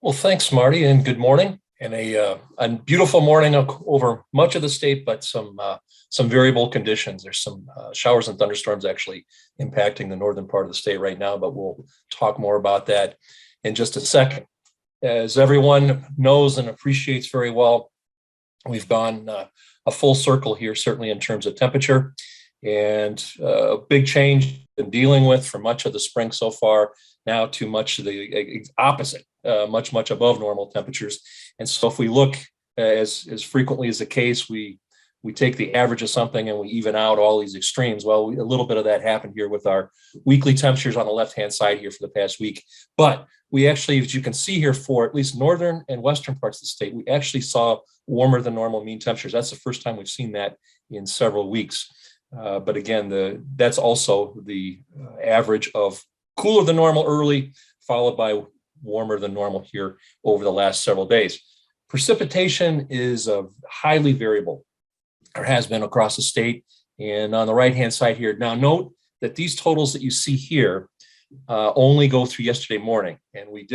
Well, thanks, Marty, and good morning. And a beautiful morning over much of the state, but some variable conditions. There's some showers and thunderstorms actually impacting the northern part of the state right now, but we'll talk more about that in just a second. As everyone knows and appreciates very well, we've gone a full circle here, certainly in terms of temperature, and a big change in dealing with for much of the spring so far, now to much of the opposite, much above normal temperatures. And so if we look as frequently as the case, we take the average of something and we even out all these extremes. Well, a little bit of that happened here with our weekly temperatures on the left-hand side here for the past week. But we actually, as you can see here, for at least northern and western parts of the state, we actually saw warmer than normal mean temperatures. That's the first time we've seen that in several weeks. But again, that's also the average of cooler than normal early, followed by warmer than normal here over the last several days. Precipitation is highly variable, or has been across the state. And on the right-hand side here, now note that these totals that you see here only go through yesterday morning. And we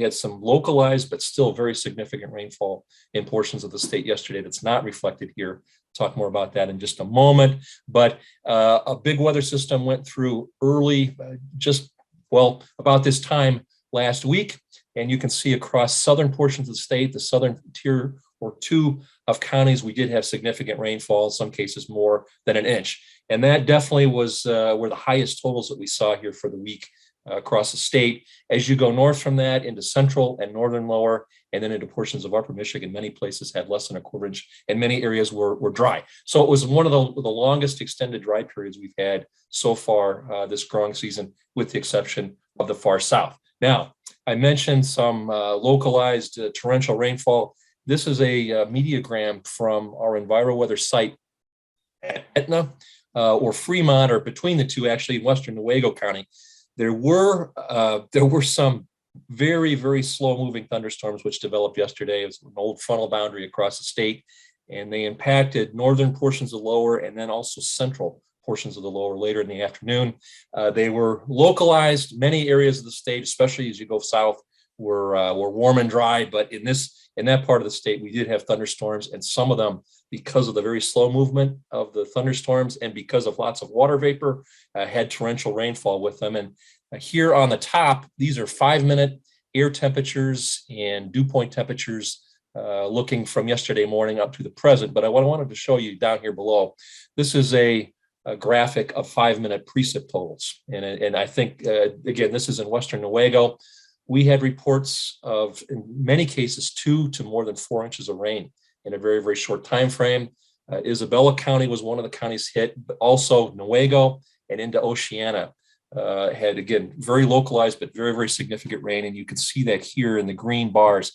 had some localized, but still very significant rainfall in portions of the state yesterday that's not reflected here. Talk more about that in just a moment. But a big weather system went through early, about this time last week. And you can see across southern portions of the state, the southern tier or two of counties, we did have significant rainfall, in some cases more than an inch. And that definitely were the highest totals that we saw here for the week across the state. As you go north from that into central and northern lower, and then into portions of upper Michigan, many places had less than a quarter inch, and many areas were dry. So it was one of the longest extended dry periods we've had so far this growing season, with the exception of the far south. Now, I mentioned some localized torrential rainfall. This is a meteogram from our EnviroWeather site at Etna or Fremont, or between the two, actually, in western Newaygo County. There were some very, very slow-moving thunderstorms which developed yesterday. It was an old frontal boundary across the state, and they impacted northern portions of the lower and then also central portions of the lower later in the afternoon. They were localized. Many areas of the state, especially as you go south, were warm and dry. But in that part of the state, we did have thunderstorms, and some of them, because of the very slow movement of the thunderstorms and because of lots of water vapor, had torrential rainfall with them. And here on the top, these are 5-minute air temperatures and dew point temperatures looking from yesterday morning up to the present. But what I wanted to show you down here below, this is a graphic of 5-minute precip totals. And I think, again, this is in western Newaygo. We had reports of, in many cases, 2 to more than 4 inches of rain in a very, very short time frame. Isabella County was one of the counties hit, but also Newaygo and into Oceana had, again, very localized, but very, very significant rain. And you can see that here in the green bars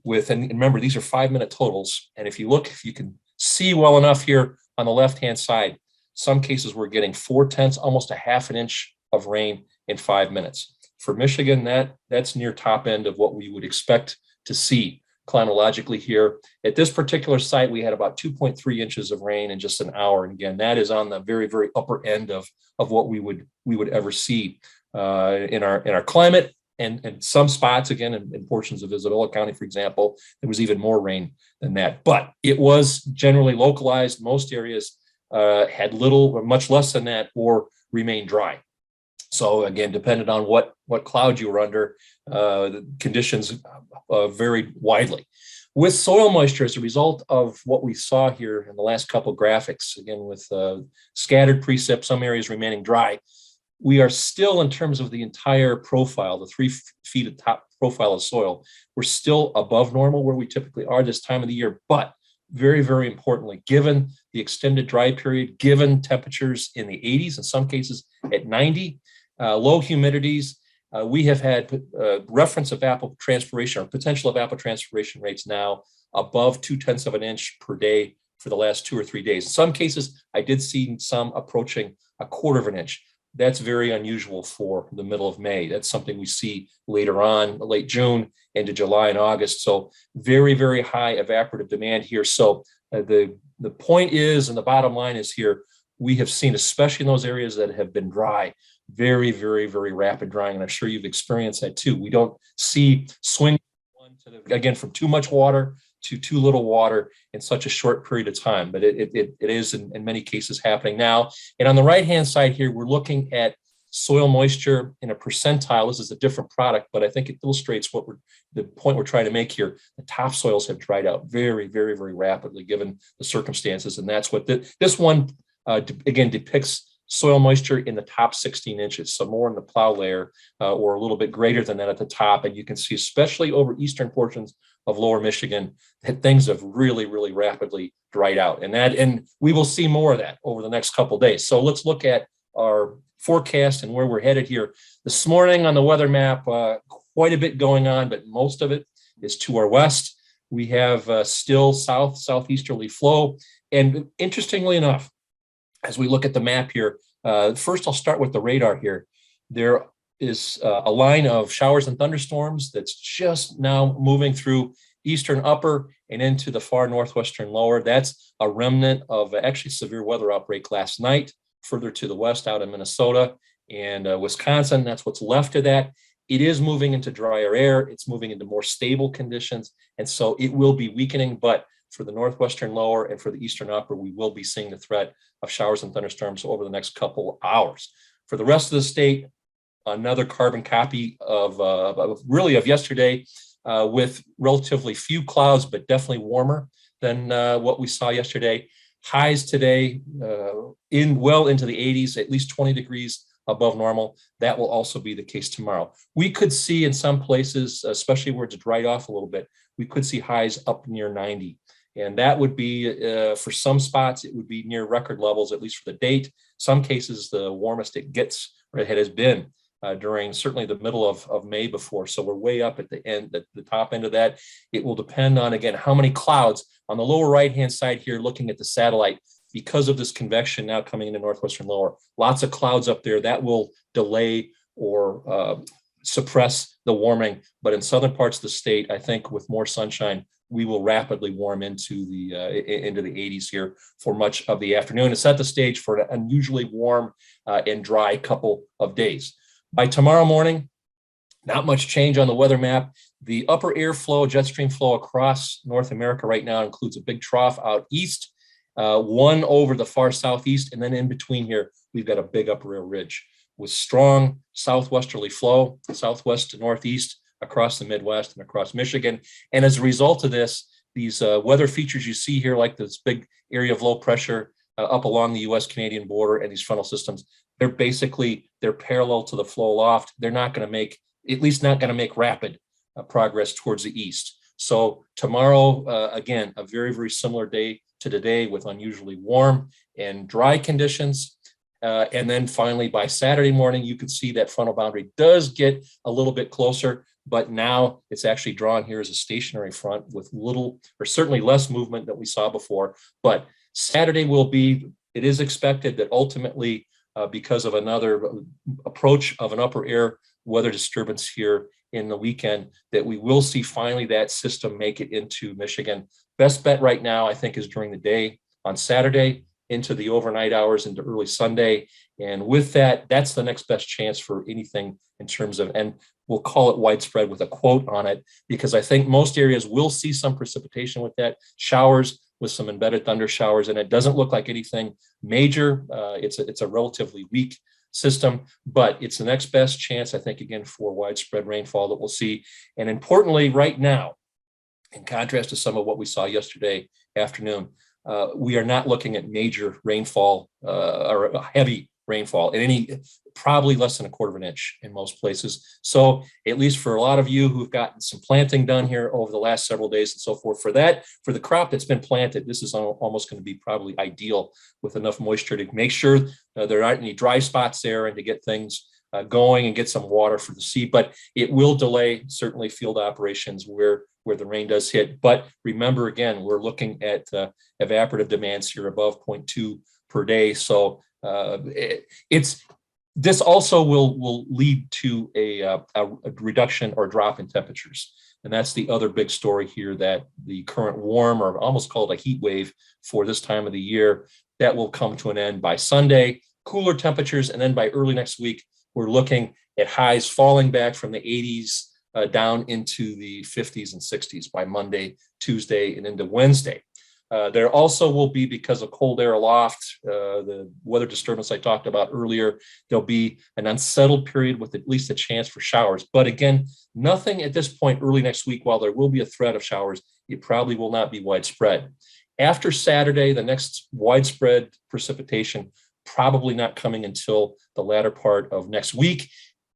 and remember, these are 5-minute totals. And if you can see well enough here on the left-hand side, some cases we're getting 4/10, almost a half an inch of rain in 5 minutes. For Michigan, that's near top end of what we would expect to see climatologically here. At this particular site, we had about 2.3 inches of rain in just an hour. And again, that is on the very, very upper end of what we would ever see in our climate. And some spots, again, in portions of Isabella County, for example, there was even more rain than that. But it was generally localized. Most areas had little or much less than that, or remained dry. So again, depending on what cloud you were under, the conditions varied widely. With soil moisture, as a result of what we saw here in the last couple of graphics, again with scattered precip, some areas remaining dry, we are still, in terms of the entire profile, the 3 feet of top profile of soil, we're still above normal where we typically are this time of the year. But very, very importantly, given the extended dry period, given temperatures in the 80s, in some cases at 90, low humidities, we have had reference evapotranspiration or potential evapotranspiration rates now above 0.2 of an inch per day for the last 2 or 3 days. In some cases, I did see some approaching a quarter of an inch. That's very unusual for the middle of May. That's something we see later on, late June into July and August. So very, very high evaporative demand here. So the point is, and the bottom line is here, we have seen, especially in those areas that have been dry, very, very, very rapid drying. And I'm sure you've experienced that too. We don't see swing again, from too much water to too little water in such a short period of time. But it is in many cases happening now. And on the right-hand side here, we're looking at soil moisture in a percentile. This is a different product, but I think it illustrates the point we're trying to make here. The topsoils have dried out very, very, very rapidly given the circumstances. And that's what this one, again, depicts soil moisture in the top 16 inches, so more in the plow layer or a little bit greater than that at the top. And you can see, especially over eastern portions of lower Michigan, that things have really, really rapidly dried out. And we will see more of that over the next couple of days. So let's look at our forecast and where we're headed here. This morning on the weather map, quite a bit going on, but most of it is to our west. We have still southeasterly flow. And interestingly enough, as we look at the map here, first I'll start with the radar here. There is a line of showers and thunderstorms that's just now moving through eastern upper and into the far northwestern lower. That's a remnant of actually severe weather outbreak last night, further to the west out in Minnesota and Wisconsin. That's what's left of that. It is moving into drier air. It's moving into more stable conditions. And so it will be weakening, but for the northwestern lower and for the eastern upper, we will be seeing the threat of showers and thunderstorms over the next couple hours. For the rest of the state, another carbon copy of yesterday with relatively few clouds, but definitely warmer than what we saw yesterday. Highs today well into the 80s, at least 20 degrees above normal. That will also be the case tomorrow. We could see in some places, especially where it's dried off a little bit, we could see highs up near 90. And that would be, for some spots, it would be near record levels, at least for the date. Some cases, the warmest it gets, or it has been during certainly the middle of May before. So we're way up at the end, at the top end of that. It will depend on, again, how many clouds. On the lower right-hand side here, looking at the satellite, because of this convection now coming into northwestern lower, lots of clouds up there that will delay or suppress the warming. But in southern parts of the state, I think with more sunshine, we will rapidly warm into the 80s here for much of the afternoon to set the stage for an unusually warm and dry couple of days. By tomorrow morning, not much change on the weather map. The upper air flow, jet stream flow across North America right now includes a big trough out east, one over the far southeast, and then in between here, we've got a big upper air ridge with strong southwesterly flow, southwest to northeast, across the Midwest and across Michigan. And as a result of this, these weather features you see here, like this big area of low pressure up along the US-Canadian border and these frontal systems, they're parallel to the flow aloft. They're not going to make, at least not going to make rapid progress towards the east. So tomorrow, again, a very, very similar day to today with unusually warm and dry conditions. And then finally, by Saturday morning, you can see that frontal boundary does get a little bit closer, but now it's actually drawn here as a stationary front with little or certainly less movement than we saw before. But Saturday it is expected that ultimately, because of another approach of an upper air weather disturbance here in the weekend, that we will see finally that system make it into Michigan. Best bet right now, I think, is during the day on Saturday into the overnight hours into early Sunday. And with that, that's the next best chance for anything in terms of, and we'll call it widespread with a quote on it, because I think most areas will see some precipitation with that, showers with some embedded thunder showers, and it doesn't look like anything major. It's a relatively weak system, but it's the next best chance, I think, again, for widespread rainfall that we'll see. And importantly, right now, in contrast to some of what we saw yesterday afternoon, we are not looking at major rainfall or heavy rainfall in any, probably less than a quarter of an inch in most places. So at least for a lot of you who've gotten some planting done here over the last several days and so forth, for the crop that's been planted, this is almost going to be probably ideal with enough moisture to make sure there aren't any dry spots there and to get things going and get some water for the seed. But it will delay certainly field operations where the rain does hit. But remember, again, we're looking at evaporative demands here above 0.2 per day. So this also will lead to a reduction or drop in temperatures. And that's the other big story here, that the current warm, or almost called a heat wave for this time of the year, that will come to an end by Sunday, cooler temperatures. And then by early next week, we're looking at highs falling back from the 80s down into the 50s and 60s by Monday, Tuesday, and into Wednesday. There also will be, because of cold air aloft, the weather disturbance I talked about earlier, there'll be an unsettled period with at least a chance for showers. But again, nothing at this point early next week. While there will be a threat of showers, it probably will not be widespread. After Saturday, the next widespread precipitation probably not coming until the latter part of next week.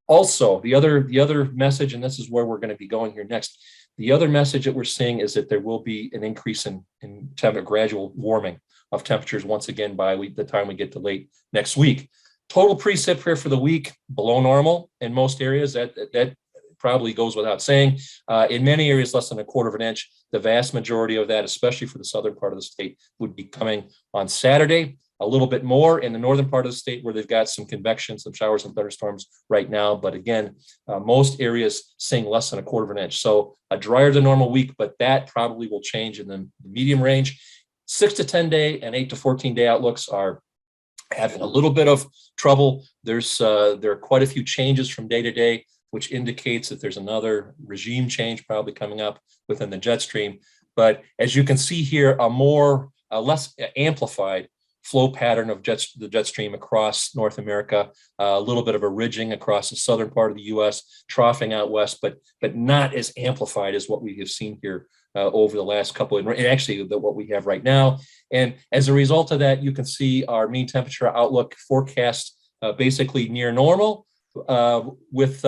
Also, the other message, and this is where we're going to be going here next, the other message that we're seeing is that there will be an increase in gradual warming of temperatures once again by the time we get to late next week. Total precip here for the week, below normal in most areas. That probably goes without saying. In many areas, less than a quarter of an inch. The vast majority of that, especially for the southern part of the state, would be coming on Saturday. A little bit more in the northern part of the state where they've got some convection, some showers and thunderstorms right now. But again, most areas seeing less than a quarter of an inch. So a drier than normal week, but that probably will change in the medium range. 6 to 10 day and 8 to 14 day outlooks are having a little bit of trouble. There are quite a few changes from day to day, which indicates that there's another regime change probably coming up within the jet stream. But as you can see here, a less amplified flow pattern of the jet stream across North America, a little bit of a ridging across the southern part of the U.S., troughing out west, but not as amplified as what we have seen here over the last couple of, and actually what we have right now. And as a result of that, you can see our mean temperature outlook forecast basically near normal with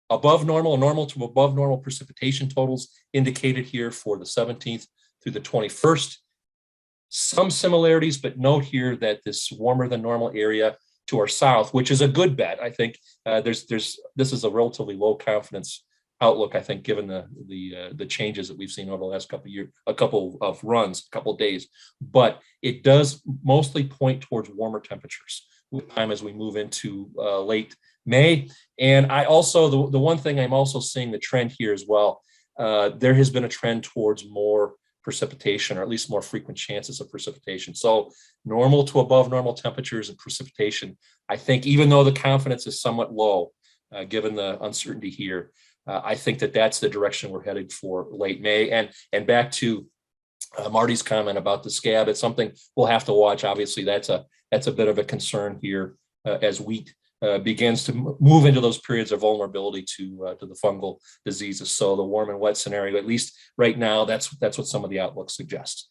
above normal, normal to above normal precipitation totals indicated here for the 17th through the 21st. Some similarities, but note here that this warmer than normal area to our south, which is a good bet. I think this is a relatively low confidence outlook, I think, given the changes that we've seen over the last couple of years, a couple of runs, a couple of days. But it does mostly point towards warmer temperatures with time as we move into late May. And I also, the one thing I'm also seeing the trend here as well, there has been a trend towards more precipitation, or at least more frequent chances of precipitation. So normal to above normal temperatures and precipitation, I think, even though the confidence is somewhat low, given the uncertainty here, I think that that's the direction we're headed for late May. And back to Marty's comment about the scab, it's something we'll have to watch. Obviously, that's a bit of a concern here as wheat begins to move into those periods of vulnerability to the fungal diseases. So the warm and wet scenario, at least right now, that's what some of the outlooks suggest.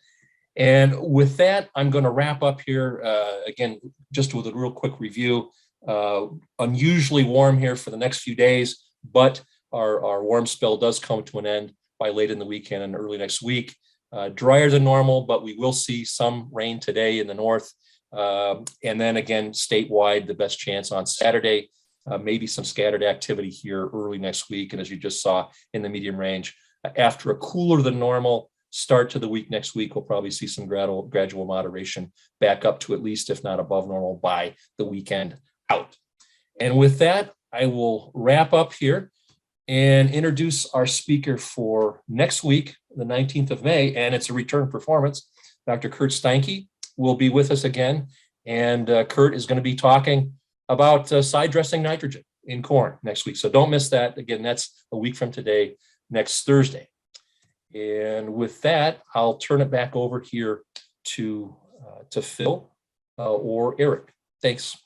And with that, I'm going to wrap up here again, just with a real quick review. Unusually warm here for the next few days, but our warm spell does come to an end by late in the weekend and early next week. Drier than normal, but we will see some rain today in the north. And then again, statewide, the best chance on Saturday, maybe some scattered activity here early next week. And as you just saw in the medium range, after a cooler than normal start to the week next week, we'll probably see some gradual moderation back up to at least, if not above normal, by the weekend out. And with that, I will wrap up here and introduce our speaker for next week, the 19th of May, and it's a return performance. Dr. Kurt Steinke will be with us again, and Kurt is going to be talking about side dressing nitrogen in corn next week. So don't miss that. Again, that's a week from today, next Thursday. And with that, I'll turn it back over here to Phil or Eric. Thanks.